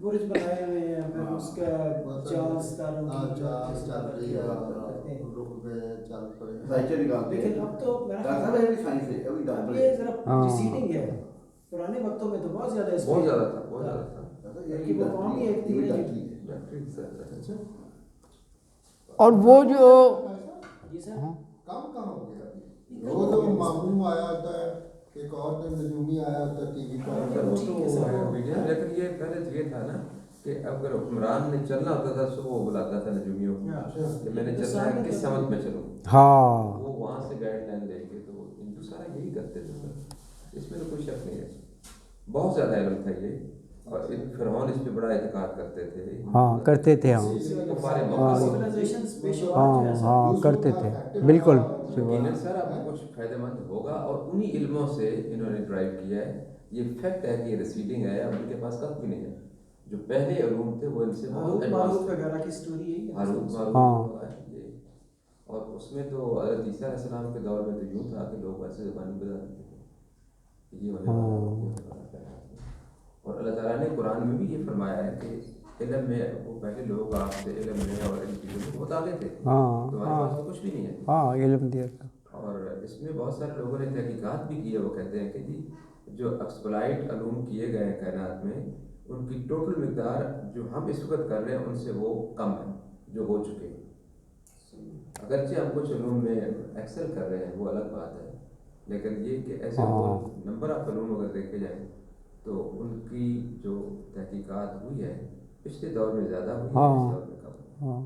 برج بنائے ہوئے ہیں، پھر اس کا چال ستاروں کی چال چل رہی ہے، کرتے ہیں، رک گئے، چل پڑے. لیکن اب تو میرا خیال ہے اب یہ ذرا ریسیڈنگ ہے. پرانے وقتوں میں تو بہت زیادہ اس بہت زیادہ تھا، بہت زیادہ تھا. کہ وہ قوم ہی ایک تھی نا جو. اور وہ جو جی سر کام کہاں ہو گیا؟ وہ جو معموم آیا ہوتا ہے، ایک اور جو نجومی آیا ہوتا ہے ٹی وی پر. لیکن یہ پہلے یہ تھا نا کہ اگر حکمران نے چلنا ہوتا تھا تو وہ بلاتا تھا نجومیوں کو کہ میں نے چلنا ہے، کس سمت میں چلوں. ہاں وہ وہاں سے گائیڈ لائن دیں گے. تو ہندو سارا یہی کرتے تھے سر، اس میں تو کوئی شک نہیں ہے. بہت زیادہ علم تھا یہ، اور فرعون اس پہ بڑا اعتقاد کرتے تھے. ہاں کرتے تھے، ہاں ہاں کرتے تھے بالکل. یقیناً سر اب کچھ فائدہ مند ہوگا، اور انہی علموں سے انہوں نے ڈرائیو کیا ہے. یہ فیکٹ ہے کہ یہ ریسیڈنگ ہے، اب ان کے پاس کب بھی نہیں ہے. جو پہلے علوم تھے وہ ان سے بہت ایڈوانس تھے. وغیرہ کی سٹوری ہے ہاروت ماروت ہے یہ. اور اس میں تو حضرت عیسیٰ علیہ السلام کے دور میں تو یوں تھا کہ لوگ ایسے زبانی بتا دیتے تھے یہ ہونے والا ہے، یہ ہونے والا ہے. اور اللہ تعالیٰ نے قرآن میں بھی یہ فرمایا ہے کہ علم میں وہ پہلے لوگ آپ سے علم میں اور ان چیزوں میں بہت آگے تھے. تمہارے پاس تو کچھ بھی نہیں ہے. ہاں علم دیا تھا. اور اس میں بہت سارے لوگوں نے تحقیقات بھی کی ہے. وہ کہتے ہیں کہ جی جو ایکسپلائٹ علوم کیے گئے ہیں کائنات میں، ان کی ٹوٹل مقدار جو ہم اس وقت کر رہے ہیں ان سے وہ کم ہے جو ہو چکے ہیں. اگرچہ ہم کچھ علوم میں ایکسل کر رہے ہیں وہ الگ بات ہے، لیکن یہ کہ ایسے نمبر آف علوم اگر دیکھے جائیں تو ان کی جو تحقیقات ہوئی ہے پچھلے دور میں زیادہ ہوئی ہے، اس دور میں کم. ہاں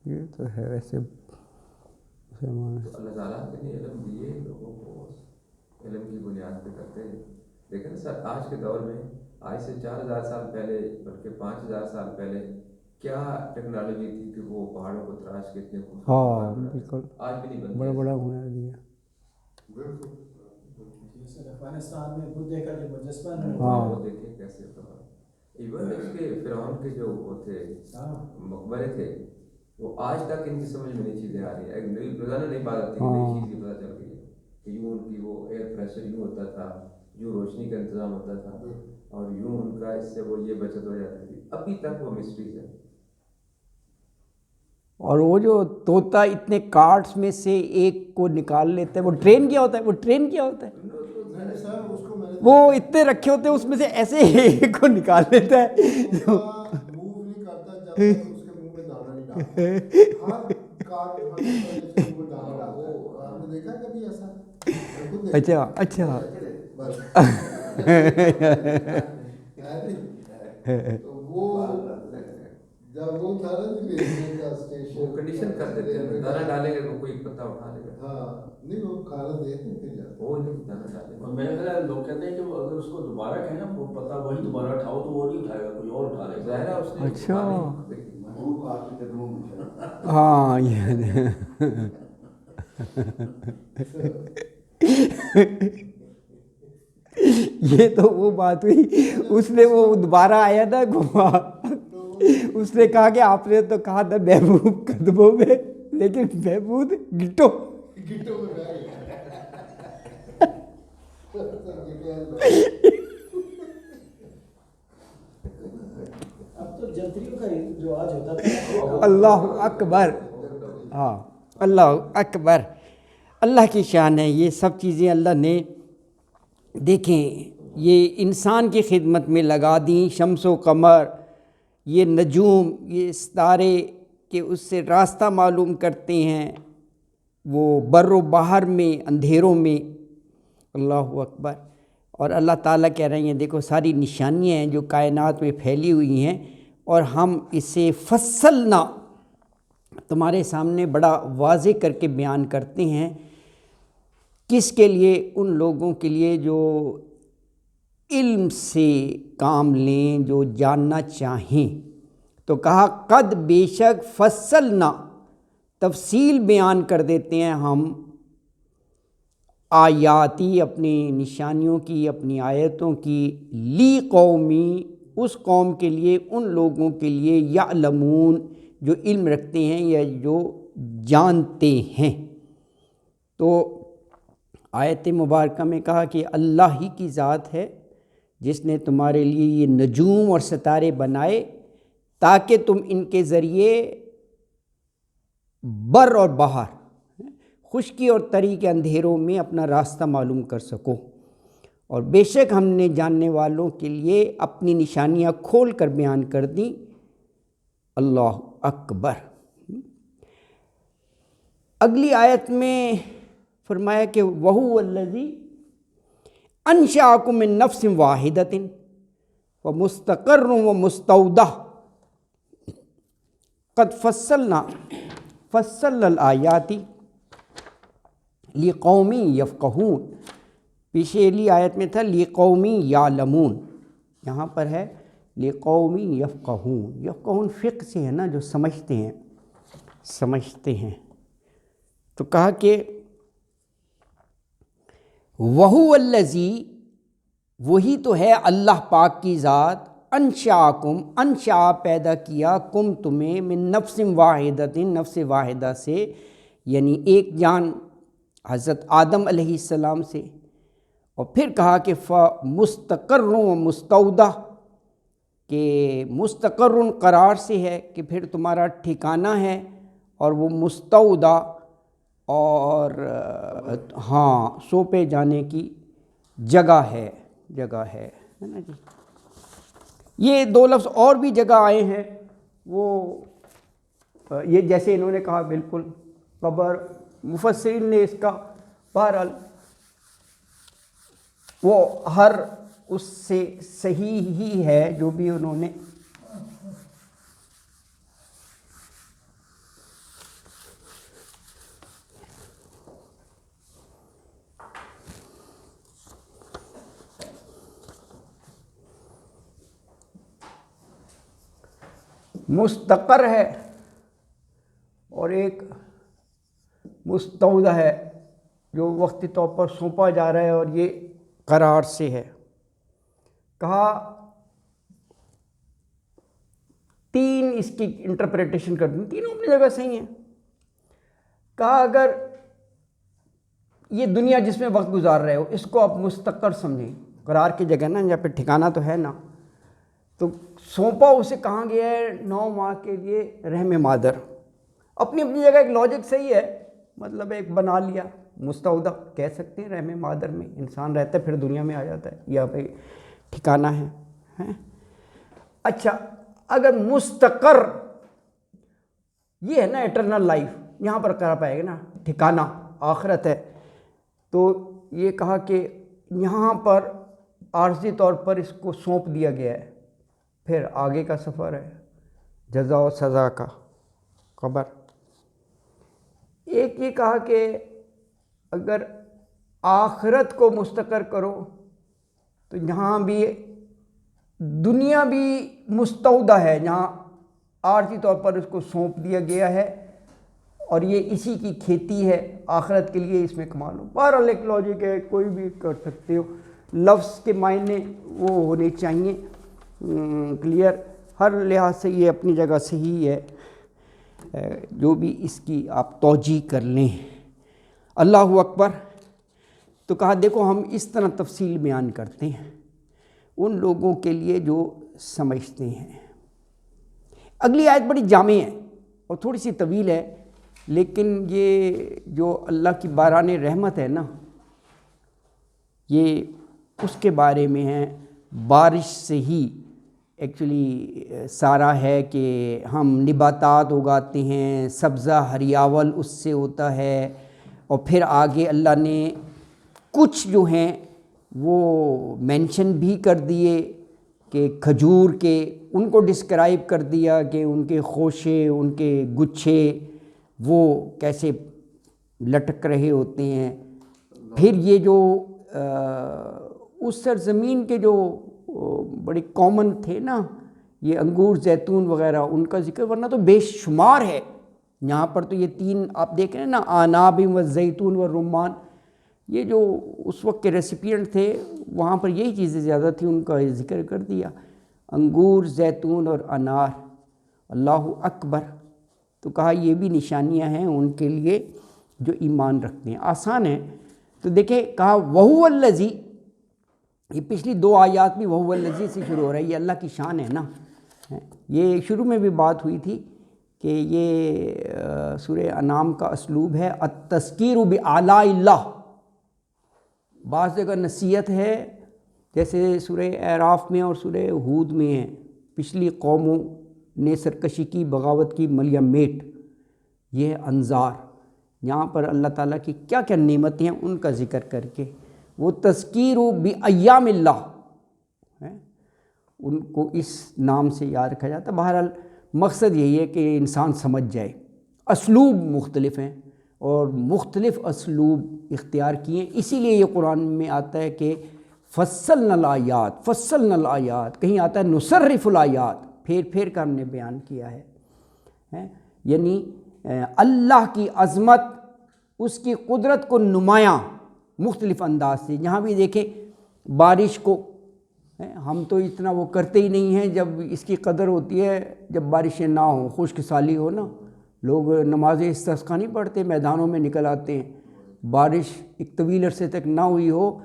یہ تو ہے ویسے. تو اللہ تعالیٰ نے علم دیے لوگوں کو، علم کی بنیاد پہ کرتے ہیں. لیکن سر آج کے دور میں، آج سے 4000 سال پہلے بلکہ 5000 سال پہلے کیا ٹیکنالوجی تھی کہ وہ پہاڑوں کو تراش کے اتنے ہاں بالکل آج بھی نہیں بنتی. بڑا بڑا ہونا دیا. بالکل. افغانستان میں بدھے کا جو مجسمہ ہے وہ دیکھیں کیسے ہوتا. ایون اس کے فرعون کے جو وہ تھے مقبرے تھے، وہ آج تک ان کی سمجھ میں نئی چیزیں آ رہی ہیں. ایک نئی روزانہ نئی بات آتی ہے، نئی چیز کی پتہ چل گئی ہے کہ یوں ان کی وہ ایئر پریشر یوں ہوتا تھا، یوں روشنی کا انتظام ہوتا تھا، اور یوں ان کا اس سے وہ یہ بچت ہو جاتی تھی. ابھی تک وہ مسٹریز ہے. اور وہ جو طوطا اتنے کارڈس میں سے ایک کو نکال لیتا ہے، وہ ٹرین کیا ہوتا ہے، وہ ٹرین کیا ہوتا ہے، وہ اتنے رکھے ہوتے ہیں اس میں سے ایسے ایک کو نکال لیتا ہے. موو نہیں کرتا جب تک اس کے منہ میں دانا نہیں ڈالتا. ہر کار اٹھانے سے پہلے اس کے منہ میں دانا ڈالتا ہے. آپ نے دیکھا کبھی ایسا؟ اچھا اچھا. تو وہ جب وہ تھا نا ریلوے کا اسٹیشن، وہ کنڈیشن کر دیتے ہیں، دانا ڈالیں گے تو کوئی پتہ اٹھا لے گا. ہاں نہیں وہ کھانا دیتے ہیں پھر جاتے وہ نہیں دانا ڈالیں گے. اور میرا خیال ہے لوگ کہتے ہیں کہ اگر اس کو دوبارہ کہیں نا وہ پتہ وہی دوبارہ اٹھاؤ تو وہ نہیں اٹھائے گا، کوئی اور اٹھا لے گا. ظاہر ہے اس نے اچھا ہیں. ہاں یہ تو وہ بات ہوئی. اس نے وہ دوبارہ آیا تھا گھما، اس نے کہا کہ آپ نے تو کہا تھا محبوب قدموں میں، لیکن محبوب گٹو گٹو میں رہ گیا. اب تو جنتریوں کا جو آج ہوتا تھا. اللہ اکبر. ہاں اللہ اکبر. اللہ کی شان ہے. یہ سب چیزیں اللہ نے دیکھیں یہ انسان کی خدمت میں لگا دیں. شمس و قمر، یہ نجوم، یہ ستارے کہ اس سے راستہ معلوم کرتے ہیں وہ بر و بحر میں اندھیروں میں. اللہ اکبر. اور اللہ تعالیٰ کہہ رہے ہیں دیکھو ساری نشانیاں ہیں جو کائنات میں پھیلی ہوئی ہیں، اور ہم اسے فصلنا تمہارے سامنے بڑا واضح کر کے بیان کرتے ہیں. کس کے لیے؟ ان لوگوں کے لیے جو علم سے کام لیں، جو جاننا چاہیں. تو کہا قد بے شک فصلنا، تفصیل بیان کر دیتے ہیں ہم آیاتی، اپنی نشانیوں کی، اپنی آیتوں کی، لی قومی، اس قوم کے لیے، ان لوگوں کے لیے، یعلمون جو علم رکھتے ہیں یا جو جانتے ہیں. تو آیت مبارکہ میں کہا کہ اللہ ہی کی ذات ہے جس نے تمہارے لیے یہ نجوم اور ستارے بنائے تاکہ تم ان کے ذریعے بر اور بہر، خشکی اور تری کے اندھیروں میں اپنا راستہ معلوم کر سکو، اور بے شک ہم نے جاننے والوں کے لیے اپنی نشانیاں کھول کر بیان کر دیں۔ اللہ اکبر۔ اگلی آیت میں فرمایا کہ وَهُوَ الَّذِي أَنشَأَكُم مِّن نَّفْسٍ وَاحِدَةٍ وَمُسْتَقَرٌّ وَمُسْتَوْدَةٌ قَدْ فَصَّلْنَا الْآيَاتِ لِقَوْمٍ يَفْقَهُونَ۔ پچھلی آیت میں تھا لِقَوْمٍ يَعْلَمُونَ، یہاں پر ہے لِقَوْمٍ يَفْقَهُونَ۔ یفقہون فقہ سے ہے نا، جو سمجھتے ہیں۔ تو کہا کہ وَهُوَ الَّذِي، وہی تو ہے اللہ پاک کی ذات، انشاءکم، انشاء پیدا کیا، کم تمہیں، من نفس واحدۃ، نفس واحدہ سے، یعنی ایک جان حضرت آدم علیہ السلام سے، اور پھر کہا کہ مستقر و مستودع، کہ مستقر قرار سے ہے کہ پھر تمہارا ٹھکانہ ہے، اور وہ مستودع اور ہاں سونپے جانے کی جگہ ہے نا جی۔ یہ دو لفظ اور بھی جگہ آئے ہیں، وہ یہ جیسے انہوں نے کہا بالکل قبر، مفسرین نے اس کا بہرحال وہ ہر اس سے صحیح ہی ہے جو بھی انہوں نے مستقر ہے اور ایک مستودع ہے جو وقتی طور پر سونپا جا رہا ہے، اور یہ قرار سے ہے۔ کہا تین اس کی انٹرپریٹیشن کر دیں، تینوں اپنی جگہ صحیح ہیں۔ کہا اگر یہ دنیا جس میں وقت گزار رہے ہو اس کو آپ مستقر سمجھیں، قرار کی جگہ نا، جہاں پہ ٹھکانہ تو ہے نا، تو سونپا اسے کہاں گیا ہے 9 ماہ کے لیے رحم مادر، اپنی جگہ ایک لاجک صحیح ہے، مطلب ایک بنا لیا، مستودع کہہ سکتے ہیں، رحم مادر میں انسان رہتا ہے پھر دنیا میں آ جاتا ہے، یہاں پہ ٹھکانہ ہے۔ اچھا اگر مستقر یہ ہے نا ایٹرنل لائف، یہاں پر قرار پائے گا نا، ٹھکانہ آخرت ہے، تو یہ کہا کہ یہاں پر عارضی طور پر اس کو سونپ دیا گیا ہے، پھر آگے کا سفر ہے جزا و سزا کا، قبر۔ ایک یہ کہا کہ اگر آخرت کو مستقر کرو تو یہاں بھی دنیا بھی مستودع ہے، جہاں عارضی طور پر اس کو سونپ دیا گیا ہے، اور یہ اسی کی کھیتی ہے، آخرت کے لیے اس میں کما لو۔ بہرحال ایک لاجک ہے، کوئی بھی کر سکتے ہو، لفظ کے معنی وہ ہونے چاہیے کلیئر، ہر لحاظ سے یہ اپنی جگہ صحیح ہے، جو بھی اس کی آپ توجیہ کر لیں۔ اللہ اکبر۔ تو کہا دیکھو ہم اس طرح تفصیل بیان کرتے ہیں ان لوگوں کے لیے جو سمجھتے ہیں۔ اگلی آیت بڑی جامع ہے اور تھوڑی سی طویل ہے، لیکن یہ جو اللہ کی باران رحمت ہے نا، یہ اس کے بارے میں ہے۔ بارش سے ہی ایکچولی سارا ہے کہ ہم نباتات اگاتے ہیں، سبزہ ہریاول اس سے ہوتا ہے، اور پھر آگے اللہ نے کچھ جو ہیں وہ مینشن بھی کر دیے کہ کھجور کے، ان کو ڈسکرائب کر دیا کہ ان کے خوشے، ان کے گچھے وہ کیسے لٹک رہے ہوتے ہیں۔ پھر یہ جو اس سرزمین کے جو بڑے کامن تھے نا، یہ انگور، زیتون وغیرہ، ان کا ذکر ورنہ تو بے شمار ہے۔ یہاں پر تو یہ 3 آپ دیکھ رہے ہیں نا، آناب و زیتون و رمان، یہ جو اس وقت کے ریسیپینٹ تھے وہاں پر یہی چیزیں زیادہ تھیں، ان کا ذکر کر دیا، انگور، زیتون اور انار۔ اللہ اکبر۔ تو کہا یہ بھی نشانیاں ہیں ان کے لیے جو ایمان رکھتے ہیں۔ آسان ہے، تو تو دیکھیں کہا وہو الذی، یہ پچھلی 2 آیات بھی وہو الذی سے شروع ہو رہا ہے، یہ اللہ کی شان ہے نا. یہ شروع میں بھی بات ہوئی تھی کہ یہ سورہ انعام کا اسلوب ہے التذکیر بآلاء اللہ. بعض جگہ نصیحت ہے جیسے سورہ اعراف میں اور سورہ ہود میں ہے، پچھلی قوموں نے سرکشی کی، بغاوت کی، ملیہ میٹ. یہ ہے انذار. یہاں پر اللہ تعالیٰ کی کیا کیا نعمتیں ہیں ان کا ذکر کر کے وہ تذکیر بایام اللہ ہے، ان کو اس نام سے یاد رکھا جاتا ہے. بہرحال مقصد یہی ہے کہ انسان سمجھ جائے. اسلوب مختلف ہیں اور مختلف اسلوب اختیار کیے، اسی لیے یہ قرآن میں آتا ہے کہ فصلنا الآیات، فصلنا الآیات، کہیں آتا ہے نصرف الآیات، پھیر کر ہم نے بیان کیا ہے. یعنی اللہ کی عظمت، اس کی قدرت کو نمایاں مختلف انداز سے. یہاں بھی دیکھیں بارش کو، ہم تو اتنا وہ کرتے ہی نہیں ہیں، جب اس کی قدر ہوتی ہے جب بارشیں نہ ہوں، خشک سالی ہو نا، لوگ نماز استسقاء نہیں پڑھتے، میدانوں میں نکل آتے ہیں. بارش ایک طویل عرصے تک نہ ہوئی ہو،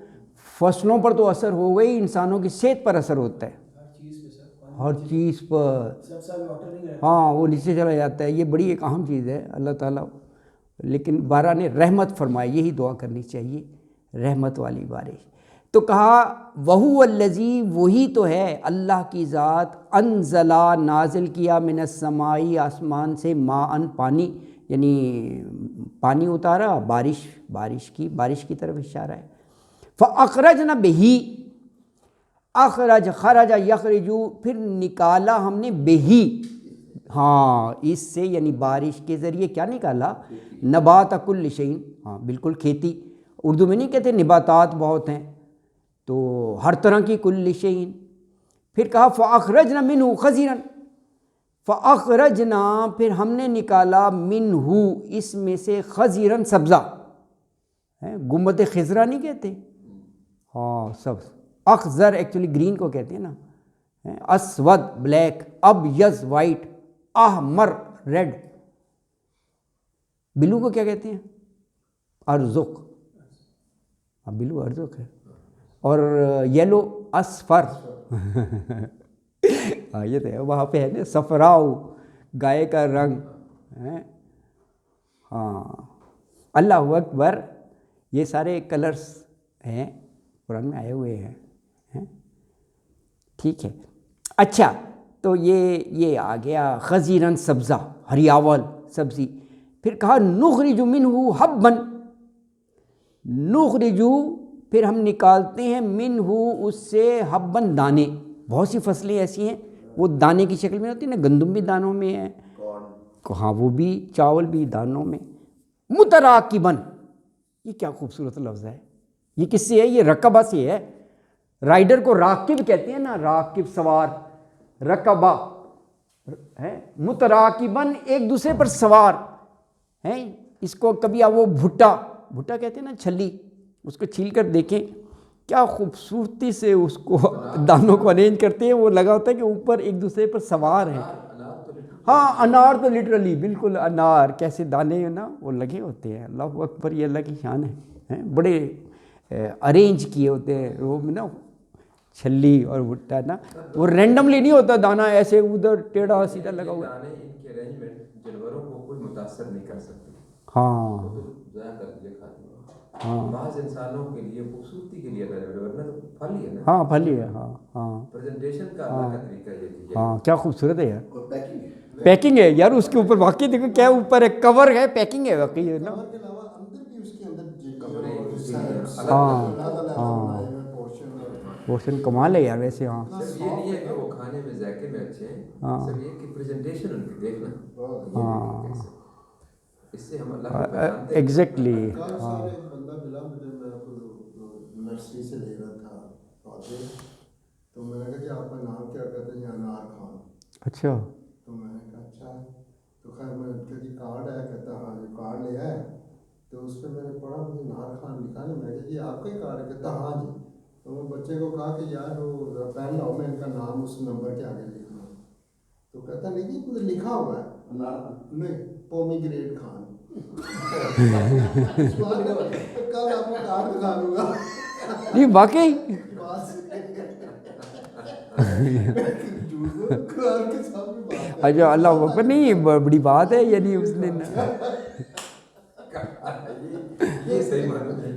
فصلوں پر تو اثر ہو گئی، انسانوں کی صحت پر اثر ہوتا ہے، ہر چیز پر. ہاں وہ نیچے چلا جاتا ہے. یہ بڑی ایک اہم چیز ہے اللہ تعالیٰ. لیکن بارہ نے رحمت فرمائی، یہی دعا کرنی چاہیے، رحمت والی بارش. تو کہا وہو الذی، وہی تو ہے اللہ کی ذات، انزلا نازل کیا، من السمائی آسمان سے، ماء پانی، یعنی پانی اتارا، بارش کی طرف اشارہ ہے. فاخرجنا بہی، اخرج خرج یخرجو، پھر نکالا ہم نے بہی، ہاں اس سے، یعنی بارش کے ذریعے کیا نکالا؟ نبات کل شیء، ہاں بالکل کھیتی. اردو میں نہیں کہتے نباتات بہت ہیں، تو ہر طرح کی کل شیء. پھر کہا فاخرجنا منہ خضرا، فاخرجنا، پھر ہم نے نکالا، منہ اس میں سے، خضرا سبزہ، گنبد خضرا نہیں کہتے، ہاں سبز. اخضر ایکچولی گرین کو کہتے ہیں نا، اسود بلیک، ابیض وائٹ، احمر ریڈ. بلو کو کیا کہتے ہیں؟ ارزق، بلو ارزق ہے. اور یلو اصفر، یہ تو ہے وہاں پہ ہے نا، صفراؤ گائے کا رنگ. ہاں اللہ اکبر. یہ سارے کلرز ہیں قرآن میں آئے ہوئے ہیں. ٹھیک ہے. اچھا تو یہ آ گیا خضیرن سبزہ، ہریاول سبزی. پھر کہا نخرج منہ حبا، نخرج، پھر ہم نکالتے ہیں، منہ اس سے، حبن دانے. بہت سی فصلیں ایسی ہیں وہ دانے کی شکل میں ہوتی ہیں نا، گندم بھی دانوں میں ہے، ہاں وہ بھی، چاول بھی دانوں میں. متراکباً، یہ کیا خوبصورت لفظ ہے. یہ کس سے ہے؟ یہ رکبہ سے ہے. رائڈر کو راکب کہتے ہیں نا، راکب سوار، رکبہ ہے. متراکباً، ایک دوسرے پر سوار ہیں. اس کو کبھی وہ بھٹا کہتے ہیں نا، چھلی، اس کو چھیل کر دیکھیں کیا خوبصورتی سے اس کو دانوں کو ارینج کرتے ہیں. وہ لگا ہوتا ہے کہ اوپر ایک دوسرے پر سوار ہیں. ہاں انار تو لٹرلی بالکل انار، کیسے دانے نا وہ لگے ہوتے ہیں. اللہ اکبر، یہ اللہ کی شان ہے. بڑے ارینج کیے ہوتے ہیں وہ نا، چھلی اور بھٹا نا، وہ رینڈملی نہیں ہوتا دانا ایسے ادھر ٹیڑھا سیدھا لگا ہوا. دانے ان کے ارینجمنٹ جانوروں کو کوئی متاثر نہیں کر سکتے. ہاں ضائع کر دیا کھاتے ہیں. ہاں بعض انسانوں کے لیے خوبصورتی کے لیے ورنہ تو پھل ہی ہے نا. ہاں پھل ہی ہے. ہاں پریزنٹیشن کا اللہ کا طریقہ یہ ہے. ہاں کیا خوبصورت ہے یار. پیکنگ ہے یار اس کے اوپر، واقعی دیکھو کیا اوپر ہے، کور ہے، پیکنگ ہے واقعی ہے نا. کور کے علاوہ اندر بھی اس کے اندر پورشن کمال ہے یار ویسے. ہاں صرف یہ نہیں ہے کہ وہ کھانے میں ذائقے میں اچھے ہیں، صرف یہ کہ پریزنٹیشن ان کی دیکھنا، ہاں اس سے ہم اللہ کو پہچانتے ہیں. ایگزیکٹلی. کل سر ایک بندہ ملا مجھے، میں نرسری سے لے رہا تھا پودے، تو میں نے کہا کہ آپ کا نام کیا؟ کہتے ہیں انار خان. اچھا. تو میں نے کہا اچھا. تو خیر میں نے کہا جی کارڈ ہے؟ کہتا ہاں جی کارڈ لے آئے. تو اس پہ میں نے پڑھا مجھے انار خان لکھا نا. میں نے کہا جی آپ کا ہی کارڈ ہے؟ کہتا ہاں جی. تو میں بچے کو کہا کہ یار وہ پین لاؤ، میں ان کا نام اس نمبر کے آگے لکھنا. تو کہتا نہیں جی مجھے لکھا ہوا ہے انار، نہیں پومی گریٹ خان. کل آپ کو کارڈ دکھا دوں گا. نہیں واقعی اچھا اللہ اکبر, نہیں یہ بڑی بات ہے, یعنی اس نے یہ صحیح معلوم ہے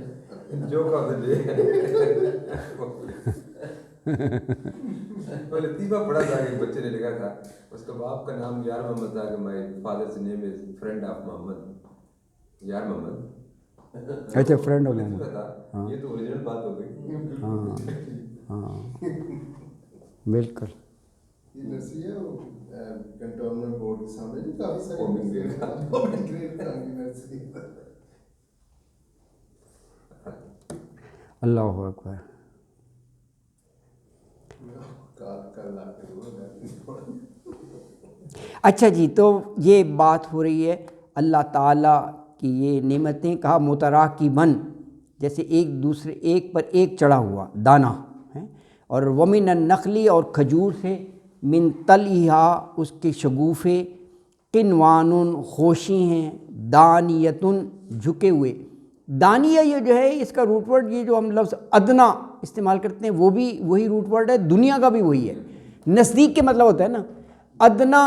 جو کا لطیفہ پڑھا تھا ایک بچے نے لکھا تھا, اس کا باپ کا نام یار محمد تھا کہ my father's name is friend of Muhammad, یار محمد. اچھا فرینڈ ہو گیا. یہ تو اوریجنل بات ہو گئی. ہاں ہاں بالکل. یونیورسٹی ہے وہ کنٹونمنٹ بورڈ کے سامنے کافی ساری یونیورسٹی. اللہ اکبر. اچھا جی, تو یہ بات ہو رہی ہے اللہ تعالیٰ کی یہ نعمتیں, کہا متراکباً, جیسے ایک دوسرے ایک پر ایک چڑھا ہوا دانہ ہے, اور ومن النخلی, اور کھجور سے, من طلعہا, اس کے شگوفے, قنوان, خوشی ہیں, دانیتن, جھکے ہوئے. دانیہ یہ جو ہے اس کا روٹ ورڈ, یہ جو ہم لفظ ادنا استعمال کرتے ہیں وہ بھی وہی روٹ ورڈ ہے, دنیا کا بھی وہی ہے. نزدیک کے مطلب ہوتا ہے نا, ادنا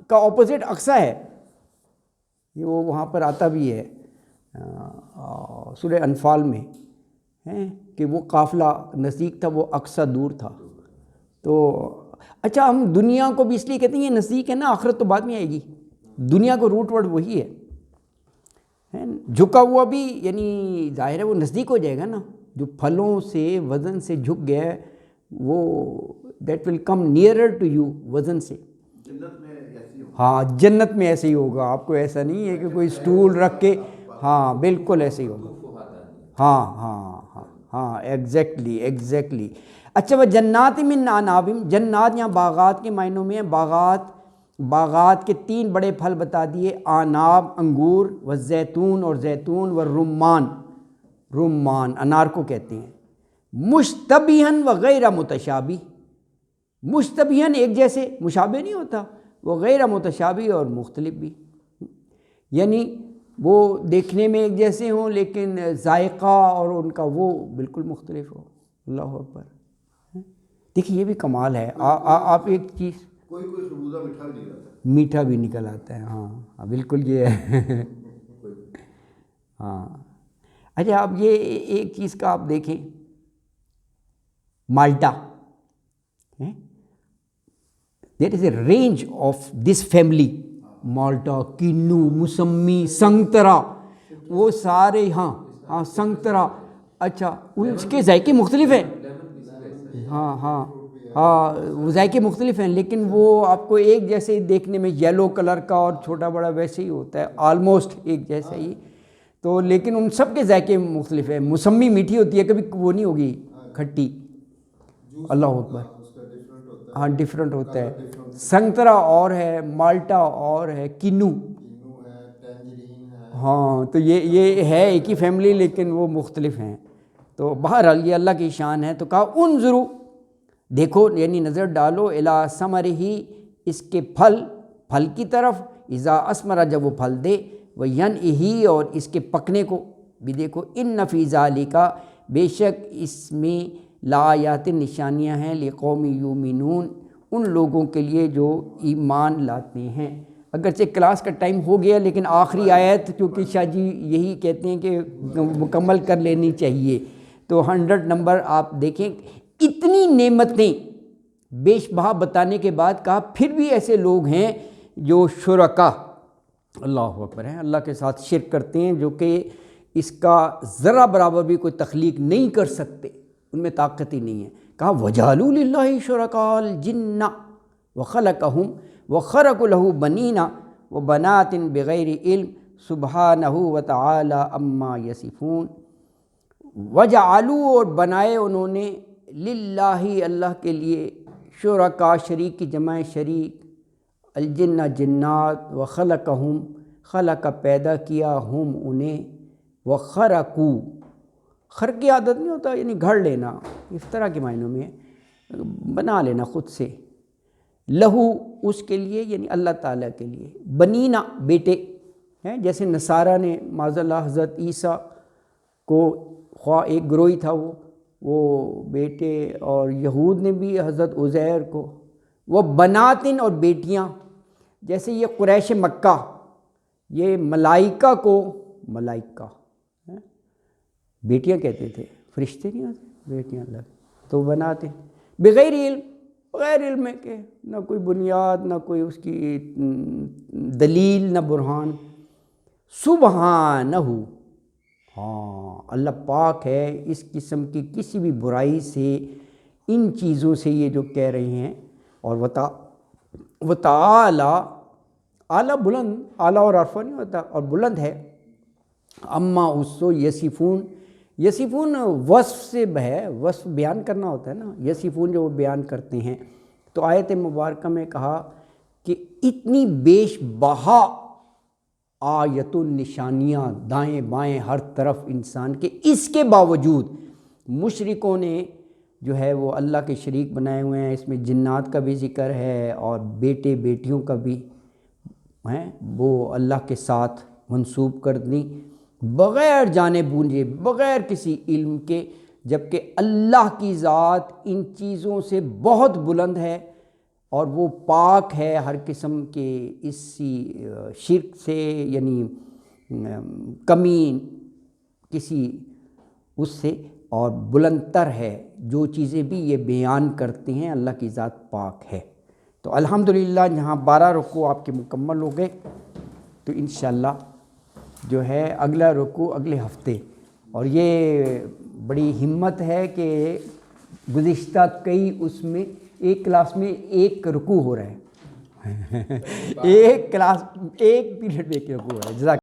کا اپوزٹ اقصیٰ ہے, یہ وہ وہاں پر آتا بھی ہے سورہ انفال میں ہے کہ وہ قافلہ نزدیک تھا, وہ اقصیٰ دور تھا. تو اچھا, ہم دنیا کو بھی اس لیے کہتے ہیں یہ نزدیک ہے نا, آخرت تو بعد میں آئے گی. دنیا کو روٹ ورڈ وہی ہے. جھکا ہوا بھی یعنی ظاہر ہے وہ نزدیک ہو جائے گا نا, جو پھلوں سے وزن سے جھک گیا ہے وہ that will come nearer to you وزن سے. ہاں جنت میں ایسے ہی ہوگا, آپ کو ایسا نہیں ہے کہ کوئی سٹول رکھ کے, ہاں بالکل ایسے ہی ہوگا. ہاں ہاں ہاں ہاں ایگزیکٹلی ایگزیکٹلی. اچھا, وہ جنات من اعناب, جنات یہاں باغات کے معنوں میں ہیں. باغات کے 3 بڑے پھل بتا دیے, اعناب انگور, و زیتون اور زیتون, و رمان انار کو کہتے ہیں. مشتبہن و غیر متشابہ, مشتبہن ایک جیسے, مشابہ نہیں ہوتا, وہ غیر متشابہ اور مختلف بھی, یعنی وہ دیکھنے میں ایک جیسے ہوں لیکن ذائقہ اور ان کا وہ بالکل مختلف ہو. اللہ اکبر. دیکھیے یہ بھی کمال ہے. آپ ایک چیز, کوئی خربوزہ میٹھا بھی نکل آتا ہے, میٹھا بھی نکل آتا ہے. ہاں بالکل یہ ہے. ہاں اچھا, آپ یہ ایک چیز کا آپ دیکھیں, مالٹا, there is a range of this family, مالٹا, کینو, موسمی, سنگترا, وہ سارے, ہاں سنگترا. اچھا, ان کے ذائقے مختلف ہیں. ہاں ہاں ہاں وہ ذائقے مختلف ہیں, لیکن وہ آپ کو ایک جیسے دیکھنے میں, یلو کلر کا اور چھوٹا بڑا ویسے ہی ہوتا ہے, آلموسٹ ایک جیسا ہی. تو لیکن ان سب کے ذائقے مختلف ہیں. موسمی میٹھی ہوتی ہے, کبھی وہ نہیں ہوگی کھٹی. اللہ اکبر. ہاں ڈفرینٹ ہوتا ہے. سنگترا اور ہے, مالٹا اور ہے, کینو, ہاں تو یہ ہے ایک ہی فیملی لیکن وہ مختلف ہیں. تو بہرحال یہ اللہ کی شان ہے. تو کہا انظروا, دیکھو یعنی نظر ڈالو, الی ثمرہ, اس کے پھل کی طرف, اذا اثمر, جب وہ پھل دے, وینعہ, اور اس کے پکنے کو بھی دیکھو. ان فی ذالک, بے شک اس میں, لآیات, نشانیاں ہیں, لقوم یؤمنون, ان لوگوں کے لیے جو ایمان لاتے ہیں. اگرچہ کلاس کا ٹائم ہو گیا لیکن آخری آیت کیونکہ شاہ جی یہی کہتے ہیں کہ مکمل کر لینی چاہیے. تو 100 نمبر آپ دیکھیں, اتنی نعمتیں بیش بہا بتانے کے بعد کہا پھر بھی ایسے لوگ ہیں جو شرکا, اللہ اکبر ہیں, اللہ کے ساتھ شرک کرتے ہیں, جو کہ اس کا ذرا برابر بھی کوئی تخلیق نہیں کر سکتے, ان میں طاقت ہی نہیں ہے. کہا وجعلوا للہ شرکاء الجن وخلقہم وخرقوا لہ بنین وبنات بغیر علم سبحانہ وتعالی عما یصفون. وجعلوا, اور بنائے انہوں نے, للہ, اللہ کے لیے, شرکاء, شریک کی جمع شریک, الجن, جنات, وخلقہم, خلق, پیدا کیا, ہم, انہیں, وخرقوا, خرق کی عادت نہیں ہوتا یعنی گھڑ لینا, اس طرح کے معنوں میں بنا لینا خود سے, لہو, اس کے لیے یعنی اللہ تعالیٰ کے لیے, بنینا, بیٹے, ہیں، جیسے نصارہ نے معاذ اللہ حضرت عیسیٰ کو، خواہ ایک گروہی تھا وہ بیٹے، اور یہود نے بھی حضرت عزیر کو، وہ بناتن اور بیٹیاں، جیسے یہ قریش مکہ یہ ملائکہ کو ملائکہ بیٹیاں کہتے تھے، فرشتے نہیں ہوتے بیٹیاں الگ، تو بناتن بغیر علم، بغیر علم ہے کہ نہ کوئی بنیاد، نہ کوئی اس کی دلیل، نہ برہان، سبحانہ، ہاں اللہ پاک ہے اس قسم کی کسی بھی برائی سے، ان چیزوں سے یہ جو کہہ رہے ہیں۔ اور وتعالی، اعلیٰ بلند، اعلیٰ اور عرفہ نہیں ہوتا، اور بلند ہے، اما اسو یصفون، یصفون وصف سے ہے، وصف بیان کرنا ہوتا ہے نا، یصفون جو وہ بیان کرتے ہیں۔ تو آیت مبارکہ میں کہا کہ اتنی بیش بہا آیت نشانیاں دائیں بائیں ہر طرف انسان کے، اس کے باوجود مشرکوں نے جو ہے وہ اللہ کے شریک بنائے ہوئے ہیں۔ اس میں جنات کا بھی ذکر ہے اور بیٹے بیٹیوں کا بھی ہیں، وہ اللہ کے ساتھ منسوب کر دیں بغیر جانے بوجھے، بغیر کسی علم کے، جبکہ اللہ کی ذات ان چیزوں سے بہت بلند ہے اور وہ پاک ہے ہر قسم کے اسی شرک سے، یعنی کمی کسی اس سے، اور بلند تر ہے۔ جو چیزیں بھی یہ بیان کرتے ہیں اللہ کی ذات پاک ہے۔ تو الحمدللہ یہاں 12 رکوع آپ کے مکمل ہو گئے، تو انشاءاللہ جو ہے اگلا رکوع اگلے ہفتے، اور یہ بڑی ہمت ہے کہ گزشتہ کئی اس میں ایک کلاس میں ایک رکوع ہو رہا ہے ایک کلاس ایک پیریڈ میں ایک رکوع ہو رہا ہے۔ جزاک